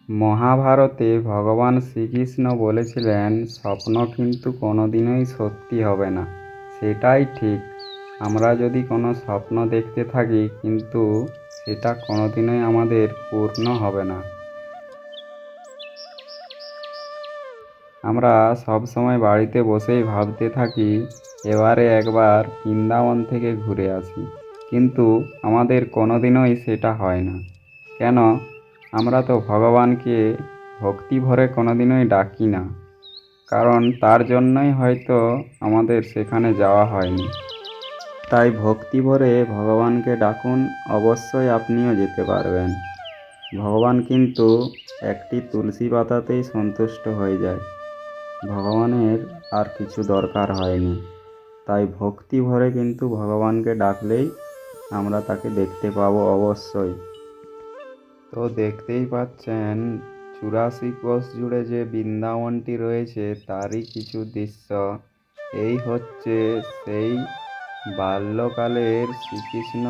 মহাভারতে ভগবান শ্রীকৃষ্ণ বলেছিলেন, স্বপ্ন কিন্তু কোনোদিনই সত্যি হবে না। সেটাই ঠিক। আমরা যদি কোনো স্বপ্ন দেখতে থাকি, কিন্তু সেটা কোনোদিনই আমাদের পূর্ণ হবে না। আমরা সব সময় বাড়িতে বসেই ভাবতে থাকি, এবারে একবার বৃন্দাবন থেকে ঘুরে আসি, কিন্তু আমাদের কোনোদিনই সেটা হয় না। কেন? আমরা তো ভগবানকে ভক্তি ভরে কোনোদিনই ডাকি না, কারণ তার জন্যই হয়তো আমাদের সেখানে যাওয়া হয়নি। তাই ভক্তি ভরে ভগবানকে ডাকুন, অবশ্যই আপনিও যেতে পারবেন। ভগবান কিন্তু একটি তুলসী পাতাতেই সন্তুষ্ট হয়ে যায়। ভগবানের আর কিছু দরকার হয়নি। তাই ভক্তি ভরে কিন্তু ভগবানকে ডাকলেই আমরা তাকে দেখতে পাবো অবশ্যই। তো দেখতেই পাচ্ছেন, 84 কোষ জুড়ে যে বৃন্দাবনটি রয়েছে তারই কিছু দৃশ্য। এই হচ্ছে সেই বাল্যকালের শ্রীকৃষ্ণ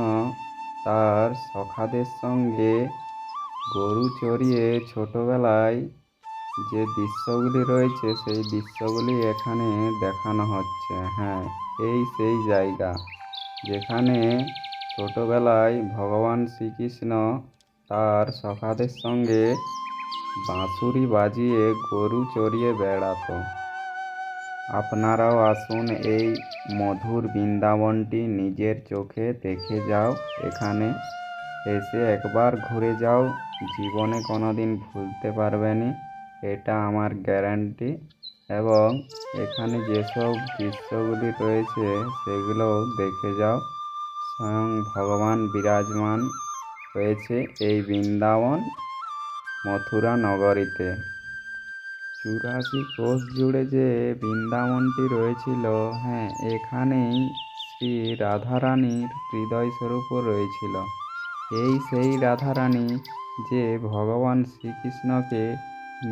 তার সখাদের সঙ্গে গরু চড়িয়ে ছোটবেলায় যে দৃশ্যগুলি রয়েছে, সেই দৃশ্যগুলি এখানে দেখানো হচ্ছে। হ্যাঁ, এই সেই জায়গা যেখানে ছোটবেলায় ভগবান শ্রীকৃষ্ণ তার সখাদের সঙ্গে বাঁশুরি বাজিয়ে গরু চড়িয়ে বেড়াতো। আপনারাও আসুন, এই মধুর বৃন্দাবনটি নিজের চোখে দেখে যাও। এখানে এসে একবার ঘুরে যাও, জীবনে কোনোদিন ভুলতে পারবে না, এটা আমার গ্যারান্টি। এবং এখানে যেসব দৃশ্যগুলি রয়েছে সেগুলোও দেখে যাও। স্বয়ং ভগবান বিরাজমান হয়েছে এই বৃন্দাবন মথুরা নগরীতে। 84 কোষ জুড়ে যে বৃন্দাবনটি রয়েছিল, হ্যাঁ, এখানেই শ্রী রাধারানীর হৃদয়স্বরূপও রয়েছিল। এই সেই রাধারানী যে ভগবান শ্রীকৃষ্ণকে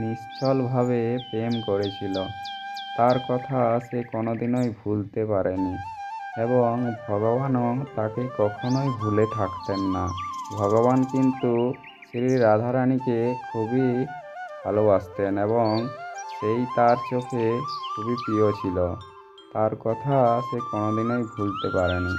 নিশ্চলভাবে প্রেম করেছিল। তার কথা সে কোনোদিনই ভুলতে পারেনি, এবং ভগবানও তাকে কখনোই ভুলে থাকতেন না। ভগবান কিন্তু শ্রী রাধারানীকে খুবই ভালোবাসতেন, এবং সেই তার চোখে খুবই প্রিয় ছিল। তার কথা সে কোনোদিনই ভুলতে পারেনি।